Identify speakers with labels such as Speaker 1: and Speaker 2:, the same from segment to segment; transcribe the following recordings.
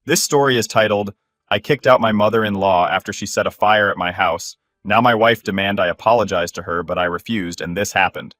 Speaker 1: This story is titled, I kicked out my mother-in-law after she set a fire at my house. Now my wife demand I apologize to her, but I refused, and this happened.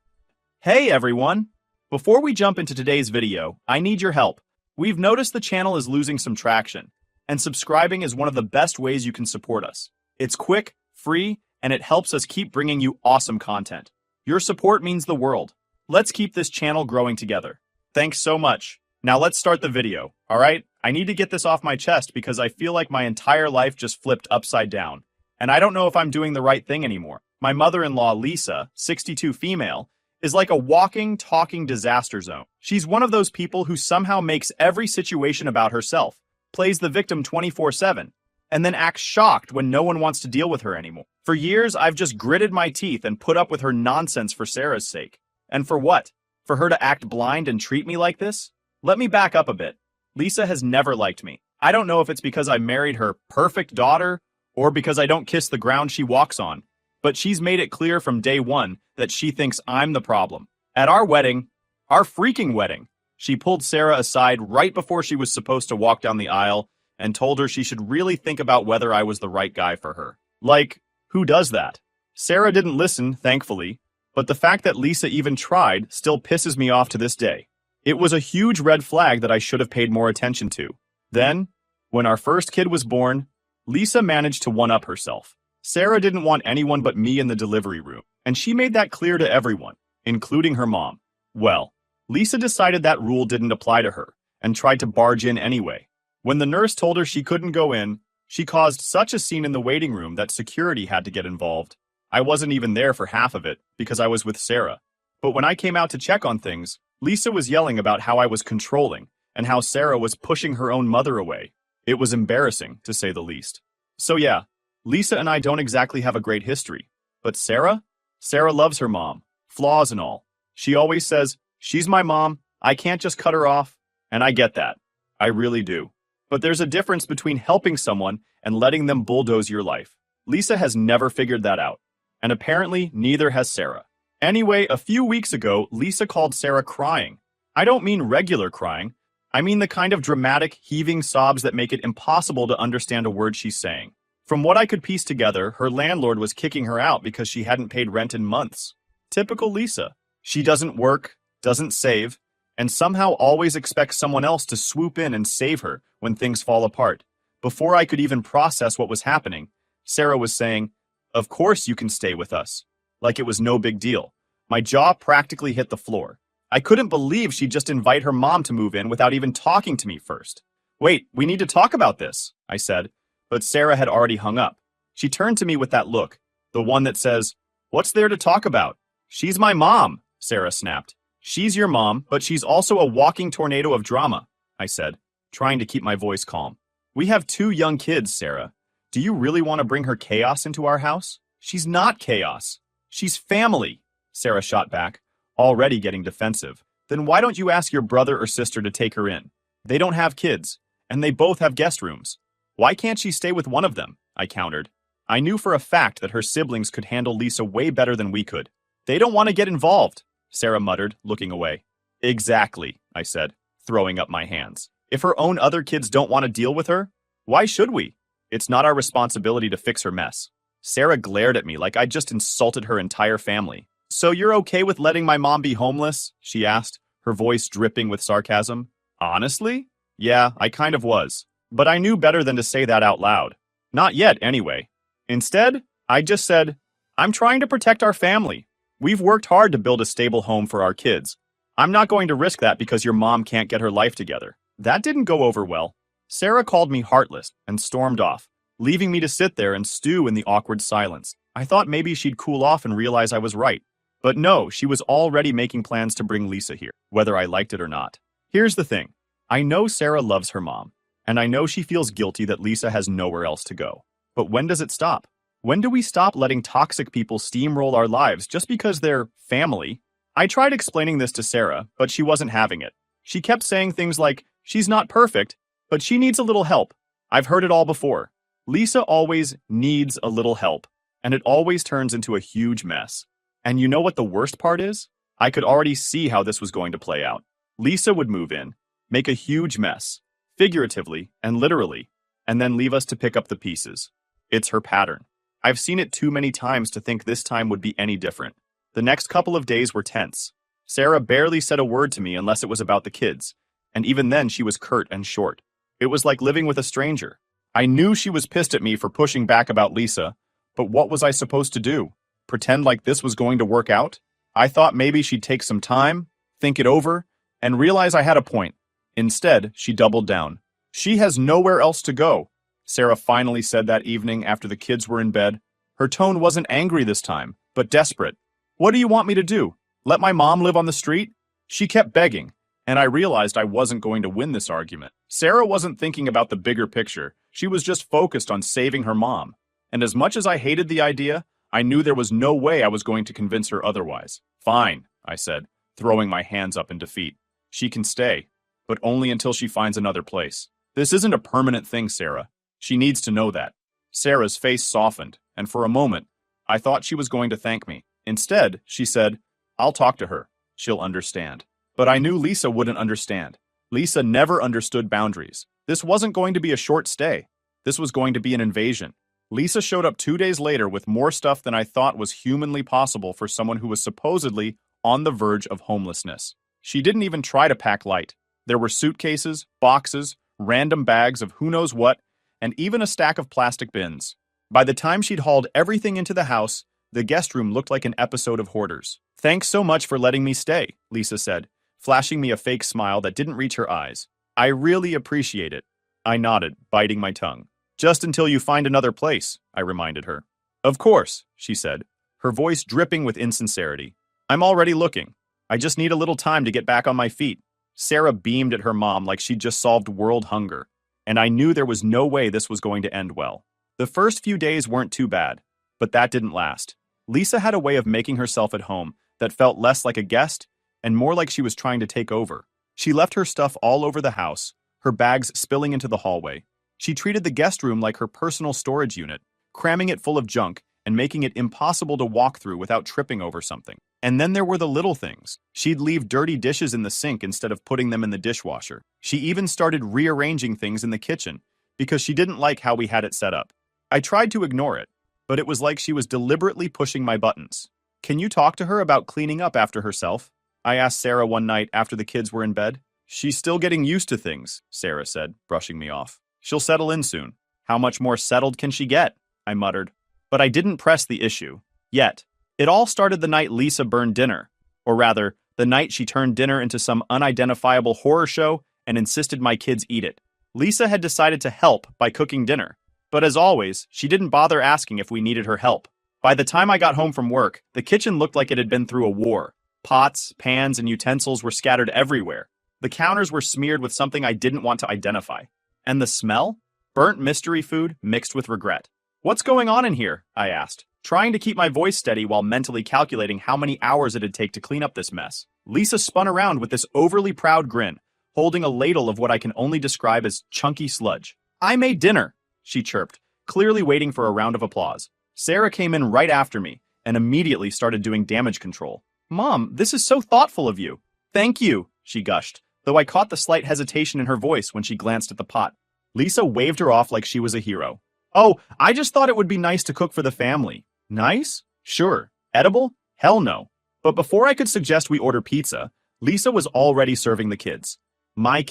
Speaker 2: Hey everyone! Before we jump into today's video, I need your help. We've noticed the channel is losing some traction, and subscribing is one of the best ways you can support us. It's quick, free, and it helps us keep bringing you awesome content. Your support means the world. Let's keep this channel growing together. Thanks so much. Now let's start the video, alright? I need to get this off my chest because I feel like my entire life just flipped upside down, and I don't know if I'm doing the right thing anymore. My mother-in-law, Lisa, 62 female, is like a walking, talking disaster zone. She's one of those people who somehow makes every situation about herself, plays the victim 24/7, and then acts shocked when no one wants to deal with her anymore. For years, I've just gritted my teeth and put up with her nonsense for Sarah's sake. And for what? For her to act blind and treat me like this? Let me back up a bit. Lisa has never liked me. I don't know if it's because I married her perfect daughter or because I don't kiss the ground she walks on, but she's made it clear from day one that she thinks I'm the problem. At our wedding, our freaking wedding, she pulled Sarah aside right before she was supposed to walk down the aisle and told her she should really think about whether I was the right guy for her. Like, who does that? Sarah didn't listen, thankfully, but the fact that Lisa even tried still pisses me off to this day. It was a huge red flag that I should have paid more attention to. Then, when our first kid was born, Lisa managed to one-up herself. Sarah didn't want anyone but me in the delivery room, and she made that clear to everyone, including her mom. Well, Lisa decided that rule didn't apply to her, and tried to barge in anyway. When the nurse told her she couldn't go in, she caused such a scene in the waiting room that security had to get involved. I wasn't even there for half of it, because I was with Sarah. But when I came out to check on things, Lisa was yelling about how I was controlling, and how Sarah was pushing her own mother away. It was embarrassing, to say the least. So yeah, Lisa and I don't exactly have a great history. But Sarah? Sarah loves her mom, flaws and all. She always says, she's my mom, I can't just cut her off, and I get that. I really do. But there's a difference between helping someone and letting them bulldoze your life. Lisa has never figured that out, and apparently neither has Sarah. Anyway, a few weeks ago, Lisa called Sarah crying. I don't mean regular crying. I mean the kind of dramatic, heaving sobs that make it impossible to understand a word she's saying. From what I could piece together, her landlord was kicking her out because she hadn't paid rent in months. Typical Lisa. She doesn't work, doesn't save, and somehow always expects someone else to swoop in and save her when things fall apart. Before I could even process what was happening, Sarah was saying, "Of course you can stay with us." Like it was no big deal. My jaw practically hit the floor. I couldn't believe she'd just invite her mom to move in without even talking to me first. "Wait, we need to talk about this," I said, but Sarah had already hung up. She turned to me with that look, the one that says, "What's there to talk about?" "She's my mom," Sarah snapped. "She's your mom, but she's also a walking tornado of drama," I said, trying to keep my voice calm. "We have 2 young kids, Sarah. Do you really want to bring her chaos into our house? She's not chaos. She's family," Sarah shot back, already getting defensive. "Then why don't you ask your brother or sister to take her in? They don't have kids, and they both have guest rooms. Why can't she stay with one of them?" I countered. I knew for a fact that her siblings could handle Lisa way better than we could. "They don't want to get involved," Sarah muttered, looking away. "Exactly," I said, throwing up my hands. "If her own other kids don't want to deal with her, why should we? It's not our responsibility to fix her mess." Sarah glared at me like I'd just insulted her entire family. "So you're okay with letting my mom be homeless?" she asked, her voice dripping with sarcasm. Honestly? Yeah, I kind of was. But I knew better than to say that out loud. Not yet, anyway. Instead, I just said, "I'm trying to protect our family. We've worked hard to build a stable home for our kids. I'm not going to risk that because your mom can't get her life together." That didn't go over well. Sarah called me heartless and stormed off, leaving me to sit there and stew in the awkward silence. I thought maybe she'd cool off and realize I was right. But no, she was already making plans to bring Lisa here, whether I liked it or not. Here's the thing. I know Sarah loves her mom, and I know she feels guilty that Lisa has nowhere else to go. But when does it stop? When do we stop letting toxic people steamroll our lives just because they're family? I tried explaining this to Sarah, but she wasn't having it. She kept saying things like, she's not perfect, but she needs a little help. I've heard it all before. Lisa always needs a little help, and it always turns into a huge mess. And you know what the worst part is? I could already see how this was going to play out. Lisa would move in, make a huge mess, figuratively and literally, and then leave us to pick up the pieces. It's her pattern. I've seen it too many times to think this time would be any different. The next couple of days were tense. Sarah barely said a word to me unless it was about the kids, and even then she was curt and short. It was like living with a stranger. I knew she was pissed at me for pushing back about Lisa, but what was I supposed to do? Pretend like this was going to work out? I thought maybe she'd take some time, think it over, and realize I had a point. Instead, she doubled down. She has nowhere else to go, Sarah finally said that evening after the kids were in bed. Her tone wasn't angry this time, but desperate. What do you want me to do? Let my mom live on the street? She kept begging, and I realized I wasn't going to win this argument. Sarah wasn't thinking about the bigger picture. She was just focused on saving her mom. And as much as I hated the idea, I knew there was no way I was going to convince her otherwise. Fine, I said, throwing my hands up in defeat. She can stay, but only until she finds another place. This isn't a permanent thing, Sarah. She needs to know that. Sarah's face softened, and for a moment, I thought she was going to thank me. Instead, she said, I'll talk to her. She'll understand. But I knew Lisa wouldn't understand. Lisa never understood boundaries. This wasn't going to be a short stay. This was going to be an invasion. Lisa showed up 2 days later with more stuff than I thought was humanly possible for someone who was supposedly on the verge of homelessness. She didn't even try to pack light. There were suitcases, boxes, random bags of who knows what, and even a stack of plastic bins. By the time she'd hauled everything into the house, the guest room looked like an episode of Hoarders. Thanks so much for letting me stay, Lisa said, flashing me a fake smile that didn't reach her eyes. I really appreciate it. I nodded, biting my tongue. Just until you find another place, I reminded her. Of course, she said, her voice dripping with insincerity. I'm already looking. I just need a little time to get back on my feet. Sarah beamed at her mom like she'd just solved world hunger, and I knew there was no way this was going to end well. The first few days weren't too bad, but that didn't last. Lisa had a way of making herself at home that felt less like a guest and more like she was trying to take over. She left her stuff all over the house, her bags spilling into the hallway. She treated the guest room like her personal storage unit, cramming it full of junk and making it impossible to walk through without tripping over something. And then there were the little things. She'd leave dirty dishes in the sink instead of putting them in the dishwasher. She even started rearranging things in the kitchen because she didn't like how we had it set up. I tried to ignore it, but it was like she was deliberately pushing my buttons. Can you talk to her about cleaning up after herself? I asked Sarah one night after the kids were in bed. She's still getting used to things, Sarah said, brushing me off. She'll settle in soon. How much more settled can she get? I muttered. But I didn't press the issue. Yet. It all started the night Lisa burned dinner. Or rather, the night she turned dinner into some unidentifiable horror show and insisted my kids eat it. Lisa had decided to help by cooking dinner. But as always, she didn't bother asking if we needed her help. By the time I got home from work, the kitchen looked like it had been through a war. Pots, pans, and utensils were scattered everywhere. The counters were smeared with something I didn't want to identify. And the smell? Burnt mystery food mixed with regret. What's going on in here? I asked, trying to keep my voice steady while mentally calculating how many hours it'd take to clean up this mess. Lisa spun around with this overly proud grin, holding a ladle of what I can only describe as chunky sludge. I made dinner, she chirped, clearly waiting for a round of applause. Sarah came in right after me and immediately started doing damage control. Mom, this is so thoughtful of you. Thank you, she gushed, though I caught the slight hesitation in her voice when she glanced at the pot. Lisa waved her off like she was a hero. Oh, I just thought it would be nice to cook for the family. Nice? Sure. Edible? Hell no. But before I could suggest we order pizza, Lisa was already serving the kids. My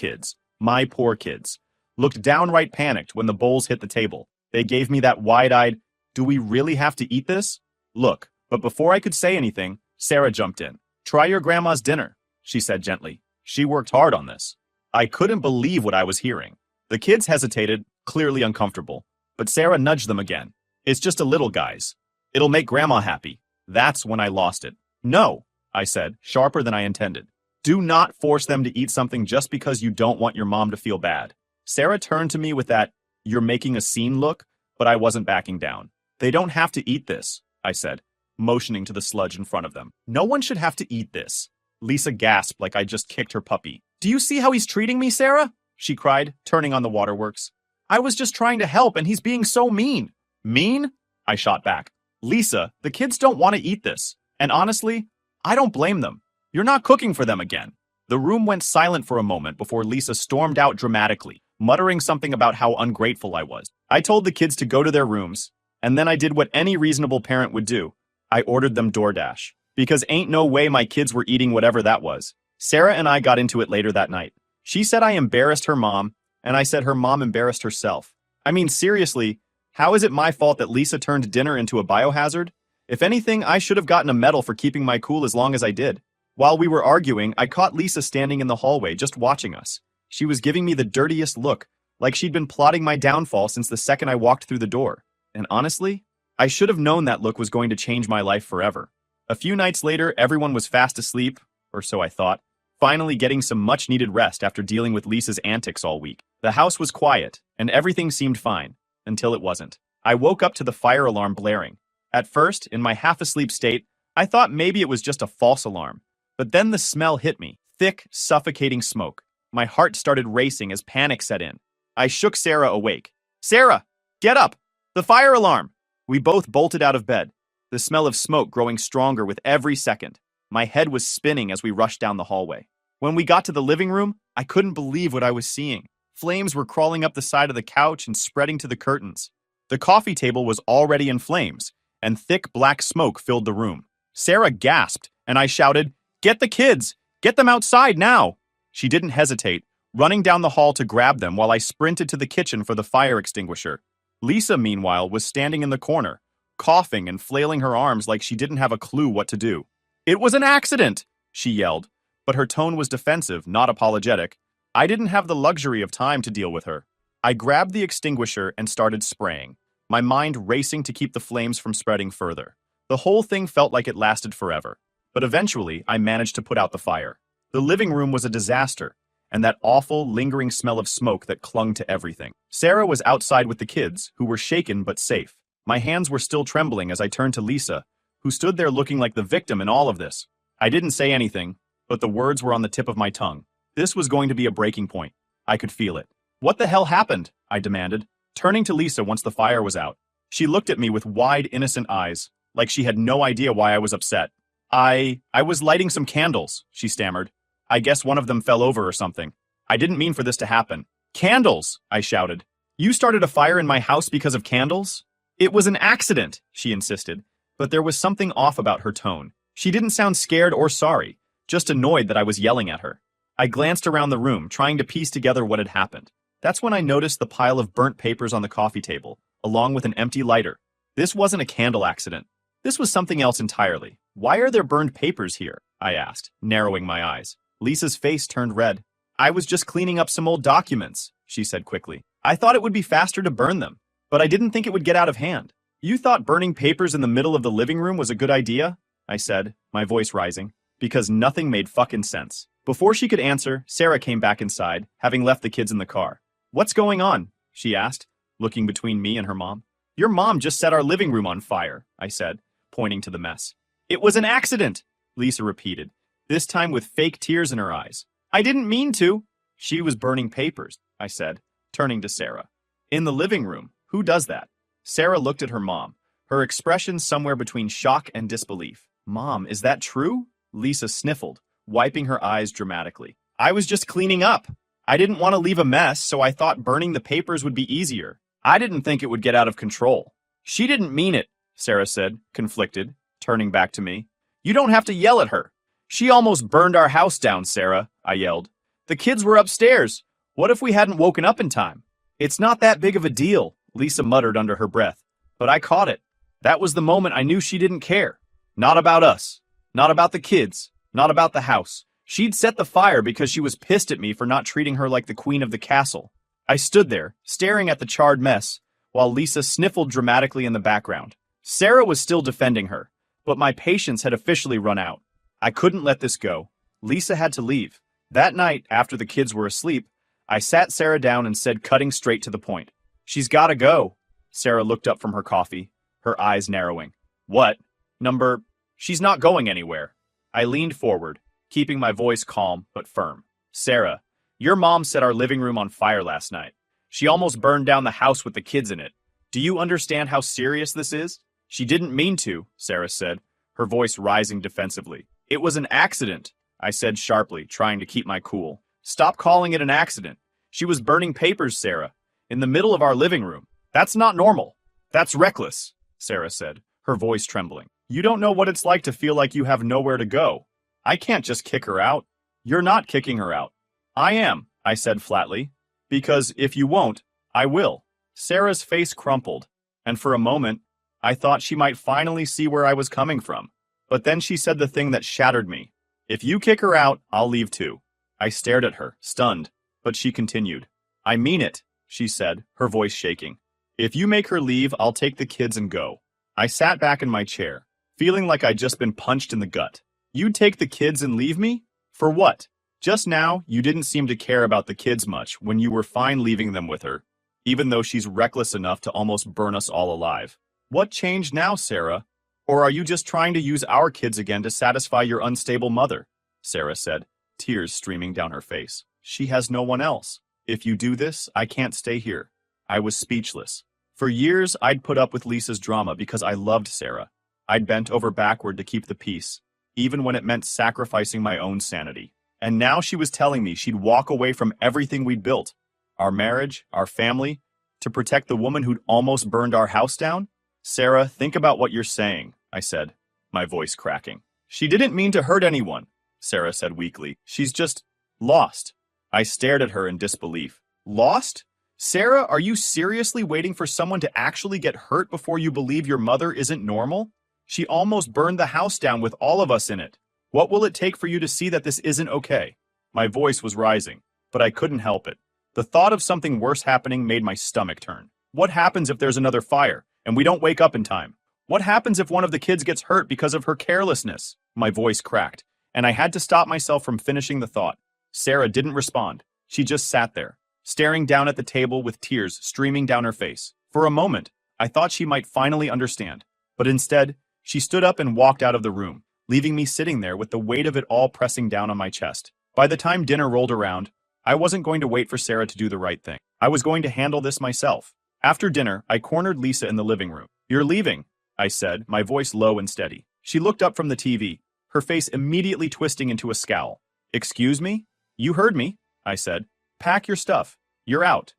Speaker 2: poor kids, looked downright panicked when the bowls hit the table. They gave me that wide-eyed, do we really have to eat this? Look, but before I could say anything, Sarah jumped in. Try your grandma's dinner, she said gently. She worked hard on this. I couldn't believe what I was hearing. The kids hesitated, clearly uncomfortable, but Sarah nudged them again. It's just a little, guys. It'll make Grandma happy. That's when I lost it. No, I said, sharper than I intended. Do not force them to eat something just because you don't want your mom to feel bad. Sarah turned to me with that, you're making a scene look, but I wasn't backing down. They don't have to eat this, I said, motioning to the sludge in front of them. No one should have to eat this. Lisa gasped like I just kicked her puppy. Do you see how he's treating me, Sarah? She cried, turning on the waterworks. I was just trying to help and he's being so mean. Mean? I shot back. Lisa, the kids don't want to eat this. And honestly, I don't blame them. You're not cooking for them again. The room went silent for a moment before Lisa stormed out dramatically, muttering something about how ungrateful I was. I told the kids to go to their rooms, and then I did what any reasonable parent would do. I ordered them DoorDash. Because ain't no way my kids were eating whatever that was. Sarah and I got into it later that night. She said I embarrassed her mom, and I said her mom embarrassed herself. I mean, seriously, how is it my fault that Lisa turned dinner into a biohazard? If anything, I should have gotten a medal for keeping my cool as long as I did. While we were arguing, I caught Lisa standing in the hallway just watching us. She was giving me the dirtiest look, like she'd been plotting my downfall since the second I walked through the door. And honestly, I should have known that look was going to change my life forever. A few nights later, everyone was fast asleep, or so I thought, finally getting some much-needed rest after dealing with Lisa's antics all week. The house was quiet, and everything seemed fine, until it wasn't. I woke up to the fire alarm blaring. At first, in my half-asleep state, I thought maybe it was just a false alarm. But then the smell hit me, thick, suffocating smoke. My heart started racing as panic set in. I shook Sarah awake. "Sarah, get up! The fire alarm!" We both bolted out of bed, the smell of smoke growing stronger with every second. My head was spinning as we rushed down the hallway. When we got to the living room, I couldn't believe what I was seeing. Flames were crawling up the side of the couch and spreading to the curtains. The coffee table was already in flames, and thick black smoke filled the room. Sarah gasped, and I shouted, "Get the kids! Get them outside now!" She didn't hesitate, running down the hall to grab them while I sprinted to the kitchen for the fire extinguisher. Lisa, meanwhile, was standing in the corner, coughing and flailing her arms like she didn't have a clue what to do. "It was an accident!" she yelled, but her tone was defensive, not apologetic. I didn't have the luxury of time to deal with her. I grabbed the extinguisher and started spraying, my mind racing to keep the flames from spreading further. The whole thing felt like it lasted forever, but eventually I managed to put out the fire. The living room was a disaster, and that awful, lingering smell of smoke that clung to everything. Sarah was outside with the kids, who were shaken but safe. My hands were still trembling as I turned to Lisa, who stood there looking like the victim in all of this. I didn't say anything, but the words were on the tip of my tongue. This was going to be a breaking point. I could feel it. "What the hell happened?" I demanded, turning to Lisa once the fire was out. She looked at me with wide, innocent eyes, like she had no idea why I was upset. I was lighting some candles," she stammered. "I guess one of them fell over or something. I didn't mean for this to happen." "Candles!" I shouted. "You started a fire in my house because of candles?" "It was an accident," she insisted, but there was something off about her tone. She didn't sound scared or sorry, just annoyed that I was yelling at her. I glanced around the room, trying to piece together what had happened. That's when I noticed the pile of burnt papers on the coffee table, along with an empty lighter. This wasn't a candle accident. This was something else entirely. "Why are there burned papers here?" I asked, narrowing my eyes. Lisa's face turned red. "I was just cleaning up some old documents," she said quickly. "I thought it would be faster to burn them, but I didn't think it would get out of hand." "You thought burning papers in the middle of the living room was a good idea?" I said, my voice rising, because nothing made fucking sense. Before she could answer, Sarah came back inside, having left the kids in the car. "What's going on?" she asked, looking between me and her mom. "Your mom just set our living room on fire," I said, pointing to the mess. "It was an accident," Lisa repeated, this time with fake tears in her eyes. "I didn't mean to." "She was burning papers," I said, turning to Sarah. "In the living room. Who does that?" Sarah looked at her mom, her expression somewhere between shock and disbelief. "Mom, is that true?" Lisa sniffled, wiping her eyes dramatically. "I was just cleaning up. I didn't want to leave a mess, so I thought burning the papers would be easier. I didn't think it would get out of control." "She didn't mean it," Sarah said, conflicted, turning back to me. "You don't have to yell at her." "She almost burned our house down, Sarah," I yelled. "The kids were upstairs. What if we hadn't woken up in time?" "It's not that big of a deal," Lisa muttered under her breath. But I caught it. That was the moment I knew she didn't care. Not about us. Not about the kids. Not about the house. She'd set the fire because she was pissed at me for not treating her like the queen of the castle. I stood there, staring at the charred mess, while Lisa sniffled dramatically in the background. Sarah was still defending her, but my patience had officially run out. I couldn't let this go. Lisa had to leave. That night, after the kids were asleep, I sat Sarah down and said, cutting straight to the point, "She's gotta go." Sarah looked up from her coffee, her eyes narrowing. "What? Number? She's not going anywhere." I leaned forward, keeping my voice calm but firm. "Sarah, your mom set our living room on fire last night. She almost burned down the house with the kids in it. Do you understand how serious this is?" "She didn't mean to," Sarah said, her voice rising defensively. "It was an accident," I said sharply, trying to keep my cool. "Stop calling it an accident. She was burning papers, Sarah, in the middle of our living room. That's not normal. That's reckless, Sarah said, her voice trembling. You don't know what it's like to feel like you have nowhere to go. I can't just kick her out. You're not kicking her out. I am, I said flatly. Because if you won't, I will. Sarah's face crumpled, and for a moment, I thought she might finally see where I was coming from. But then she said the thing that shattered me. If you kick her out, I'll leave too. I stared at her, stunned, but she continued. I mean it, she said, her voice shaking. If you make her leave, I'll take the kids and go. I sat back in my chair, feeling like I'd just been punched in the gut. You'd take the kids and leave me? For what? Just now, you didn't seem to care about the kids much when you were fine leaving them with her, even though she's reckless enough to almost burn us all alive. What changed now, Sarah? Or are you just trying to use our kids again to satisfy your unstable mother? Sarah said, tears streaming down her face. She has no one else. If you do this, I can't stay here. I was speechless. For years, I'd put up with Lisa's drama because I loved Sarah. I'd bent over backward to keep the peace, even when it meant sacrificing my own sanity. And now she was telling me she'd walk away from everything we'd built, our marriage, our family, to protect the woman who'd almost burned our house down? Sarah, think about what you're saying, I said, my voice cracking. She didn't mean to hurt anyone, Sarah said weakly. She's just lost. I stared at her in disbelief. Lost? Sarah, are you seriously waiting for someone to actually get hurt before you believe your mother isn't normal? She almost burned the house down with all of us in it. What will it take for you to see that this isn't okay? My voice was rising, but I couldn't help it. The thought of something worse happening made my stomach turn. What happens if there's another fire, and we don't wake up in time? What happens if one of the kids gets hurt because of her carelessness? My voice cracked, and I had to stop myself from finishing the thought. Sarah didn't respond. She just sat there, staring down at the table with tears streaming down her face. For a moment, I thought she might finally understand, but instead, she stood up and walked out of the room, leaving me sitting there with the weight of it all pressing down on my chest. By the time dinner rolled around, I wasn't going to wait for Sarah to do the right thing. I was going to handle this myself. After dinner, I cornered Lisa in the living room. You're leaving, I said, my voice low and steady. She looked up from the TV, her face immediately twisting into a scowl. Excuse me? You heard me, I said. Pack your stuff. You're out.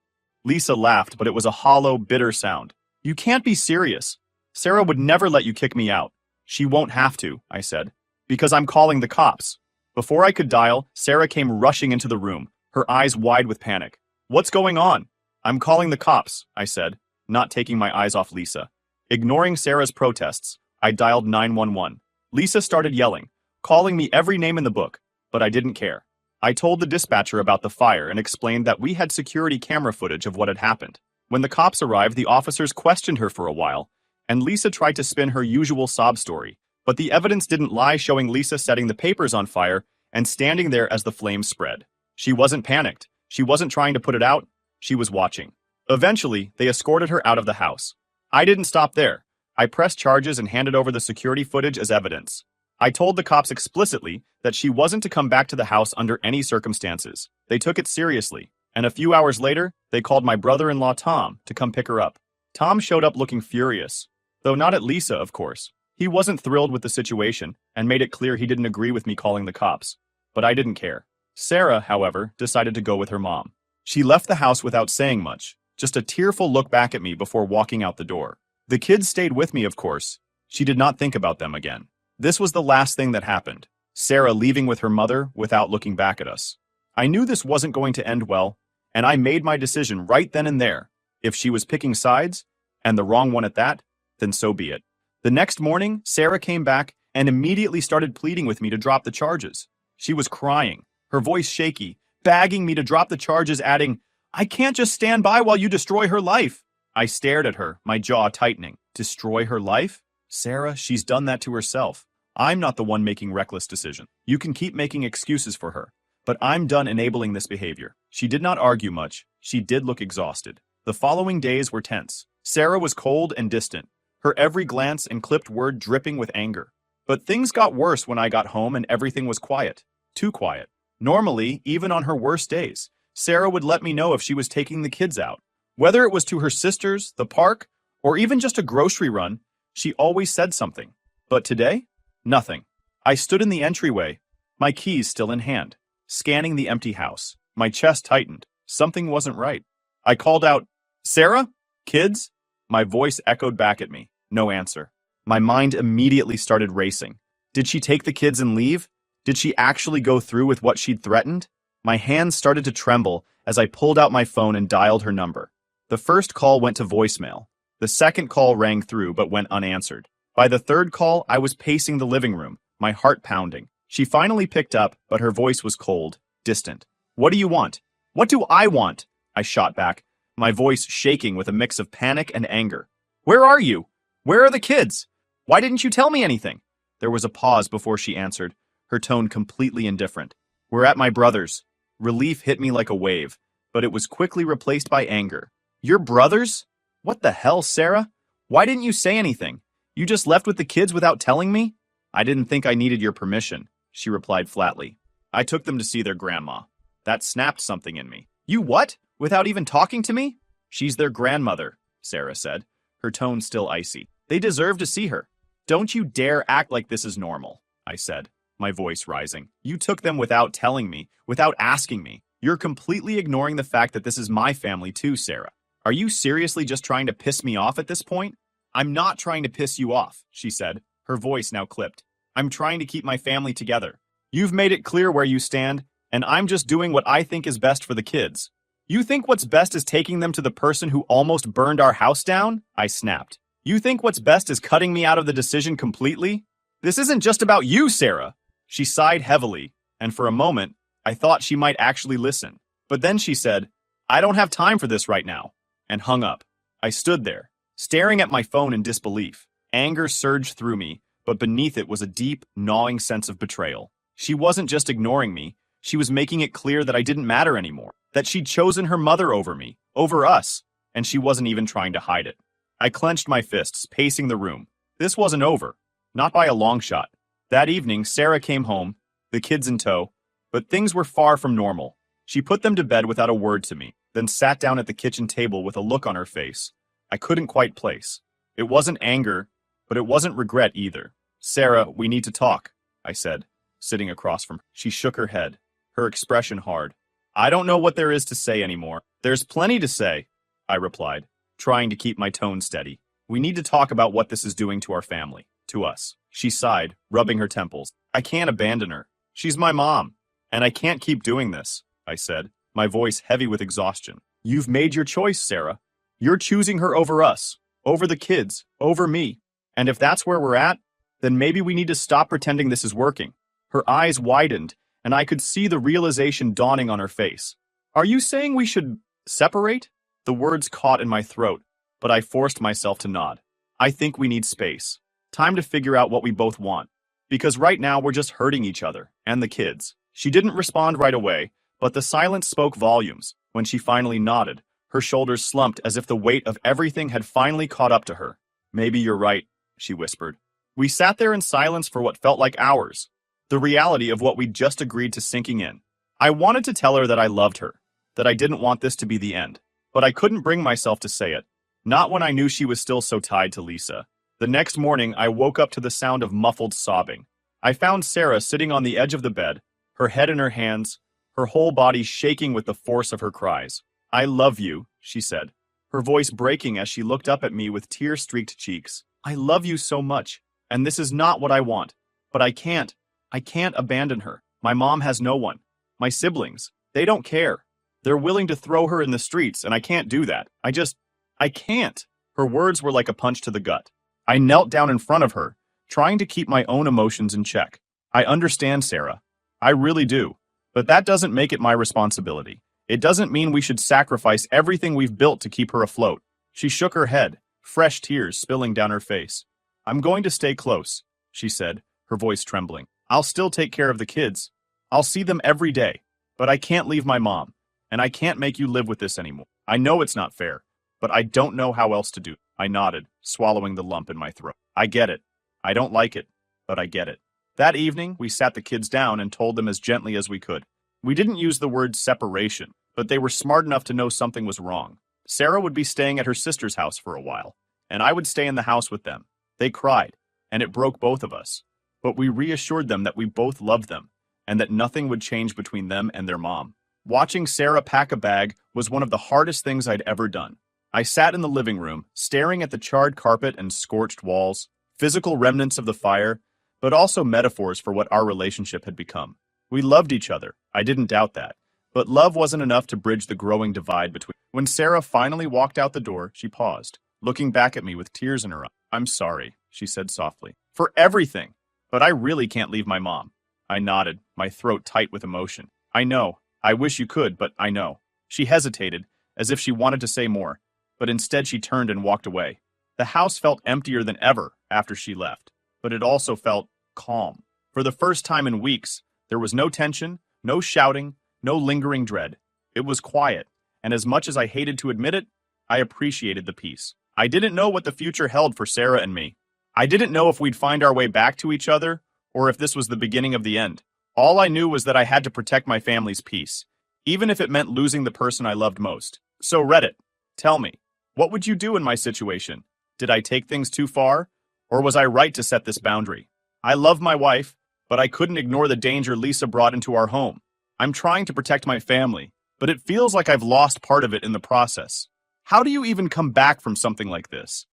Speaker 2: Lisa laughed, but it was a hollow, bitter sound. You can't be serious. Sarah would never let you kick me out. She won't have to, I said, because I'm calling the cops. Before I could dial, Sarah came rushing into the room, her eyes wide with panic. What's going on? I'm calling the cops, I said, not taking my eyes off Lisa. Ignoring Sarah's protests, I dialed 911. Lisa started yelling, calling me every name in the book, but I didn't care. I told the dispatcher about the fire and explained that we had security camera footage of what had happened. When the cops arrived, the officers questioned her for a while, and Lisa tried to spin her usual sob story, but the evidence didn't lie, showing Lisa setting the papers on fire and standing there as the flames spread. She wasn't panicked. She wasn't trying to put it out. She was watching. Eventually, they escorted her out of the house. I didn't stop there. I pressed charges and handed over the security footage as evidence. I told the cops explicitly that she wasn't to come back to the house under any circumstances. They took it seriously, and a few hours later, they called my brother-in-law Tom to come pick her up. Tom showed up looking furious, though not at Lisa, of course. He wasn't thrilled with the situation and made it clear he didn't agree with me calling the cops. But I didn't care. Sarah, however, decided to go with her mom. She left the house without saying much, just a tearful look back at me before walking out the door. The kids stayed with me, of course. She did not think about them again. This was the last thing that happened. Sarah leaving with her mother without looking back at us. I knew this wasn't going to end well, and I made my decision right then and there. If she was picking sides, and the wrong one at that, then so be it. The next morning, Sarah came back and immediately started pleading with me to drop the charges. She was crying, her voice shaky, begging me to drop the charges, adding, I can't just stand by while you destroy her life. I stared at her, my jaw tightening. Destroy her life? Sarah, she's done that to herself. I'm not the one making reckless decisions. You can keep making excuses for her, but I'm done enabling this behavior. She did not argue much. She did look exhausted. The following days were tense. Sarah was cold and distant, her every glance and clipped word dripping with anger. But things got worse when I got home and everything was quiet. Too quiet. Normally, even on her worst days, Sarah would let me know if she was taking the kids out. Whether it was to her sisters, the park, or even just a grocery run, she always said something. But today? Nothing. I stood in the entryway, my keys still in hand, scanning the empty house. My chest tightened. Something wasn't right. I called out, Sarah? Kids? My voice echoed back at me. No answer. My mind immediately started racing. Did she take the kids and leave? Did she actually go through with what she'd threatened? My hands started to tremble as I pulled out my phone and dialed her number. The first call went to voicemail. The second call rang through but went unanswered. By the third call, I was pacing the living room, my heart pounding. She finally picked up, but her voice was cold, distant. What do you want? What do I want? I shot back, my voice shaking with a mix of panic and anger. Where are you? Where are the kids? Why didn't you tell me anything? There was a pause before she answered, her tone completely indifferent. We're at my brother's. Relief hit me like a wave, but it was quickly replaced by anger. Your brother's? What the hell, Sarah? Why didn't you say anything? You just left with the kids without telling me? I didn't think I needed your permission, she replied flatly. I took them to see their grandma. That snapped something in me. You what? Without even talking to me? She's their grandmother, Sarah said, her tone still icy. They deserve to see her. Don't you dare act like this is normal, I said, my voice rising. You took them without telling me, without asking me. You're completely ignoring the fact that this is my family too, Sarah. Are you seriously just trying to piss me off at this point? I'm not trying to piss you off, she said, her voice now clipped. I'm trying to keep my family together. You've made it clear where you stand, and I'm just doing what I think is best for the kids. You think what's best is taking them to the person who almost burned our house down? I snapped. You think what's best is cutting me out of the decision completely? This isn't just about you, Sarah. She sighed heavily, and for a moment, I thought she might actually listen. But then she said, I don't have time for this right now, and hung up. I stood there, staring at my phone in disbelief. Anger surged through me, but beneath it was a deep, gnawing sense of betrayal. She wasn't just ignoring me, she was making it clear that I didn't matter anymore, that she'd chosen her mother over me, over us, and she wasn't even trying to hide it. I clenched my fists, pacing the room. This wasn't over, not by a long shot. That evening, Sarah came home, the kids in tow, but things were far from normal. She put them to bed without a word to me, then sat down at the kitchen table with a look on her face I couldn't quite place. It wasn't anger, but it wasn't regret either. Sarah, we need to talk, I said, sitting across from her. She shook her head, her expression hard. I don't know what there is to say anymore. There's plenty to say, I replied, trying to keep my tone steady. We need to talk about what this is doing to our family, to us. She sighed, rubbing her temples. I can't abandon her. She's my mom, and I can't keep doing this, I said, my voice heavy with exhaustion. You've made your choice, Sarah. You're choosing her over us, over the kids, over me. And if that's where we're at, then maybe we need to stop pretending this is working. Her eyes widened, and I could see the realization dawning on her face. Are you saying we should separate? The words caught in my throat, but I forced myself to nod. I think we need space. Time to figure out what we both want. Because right now we're just hurting each other, and the kids. She didn't respond right away, but the silence spoke volumes. When she finally nodded, her shoulders slumped as if the weight of everything had finally caught up to her. Maybe you're right, she whispered. We sat there in silence for what felt like hours, the reality of what we'd just agreed to sinking in. I wanted to tell her that I loved her, that I didn't want this to be the end, but I couldn't bring myself to say it, not when I knew she was still so tied to Lisa. The next morning, I woke up to the sound of muffled sobbing. I found Sarah sitting on the edge of the bed, her head in her hands, her whole body shaking with the force of her cries. I love you, she said, her voice breaking as she looked up at me with tear-streaked cheeks. I love you so much, and this is not what I want. But I can't abandon her. My mom has no one. My siblings, they don't care. They're willing to throw her in the streets, and I can't do that. I can't. Her words were like a punch to the gut. I knelt down in front of her, trying to keep my own emotions in check. I understand, Sarah. I really do. But that doesn't make it my responsibility. It doesn't mean we should sacrifice everything we've built to keep her afloat. She shook her head, fresh tears spilling down her face. I'm going to stay close, she said, her voice trembling. I'll still take care of the kids. I'll see them every day. But I can't leave my mom, and I can't make you live with this anymore. I know it's not fair, but I don't know how else to do it. I nodded, swallowing the lump in my throat. I get it. I don't like it, but I get it. That evening, we sat the kids down and told them as gently as we could. We didn't use the word separation, but they were smart enough to know something was wrong. Sarah would be staying at her sister's house for a while, and I would stay in the house with them. They cried, and it broke both of us. But we reassured them that we both loved them, and that nothing would change between them and their mom. Watching Sarah pack a bag was one of the hardest things I'd ever done. I sat in the living room, staring at the charred carpet and scorched walls, physical remnants of the fire, but also metaphors for what our relationship had become. We loved each other, I didn't doubt that, but love wasn't enough to bridge the growing divide between. When Sarah finally walked out the door, she paused, looking back at me with tears in her eyes. "I'm sorry," she said softly, "for everything, but I really can't leave my mom." I nodded, my throat tight with emotion. "I know. I wish you could, but I know." She hesitated, as if she wanted to say more, but instead she turned and walked away. The house felt emptier than ever after she left, but it also felt calm. For the first time in weeks, there was no tension, no shouting, no lingering dread. It was quiet, and as much as I hated to admit it, I appreciated the peace. I didn't know what the future held for Sarah and me. I didn't know if we'd find our way back to each other, or if this was the beginning of the end. All I knew was that I had to protect my family's peace, even if it meant losing the person I loved most. So Reddit, tell me, what would you do in my situation? Did I take things too far? Or was I right to set this boundary? I love my wife, but I couldn't ignore the danger Lisa brought into our home. I'm trying to protect my family, but it feels like I've lost part of it in the process. How do you even come back from something like this?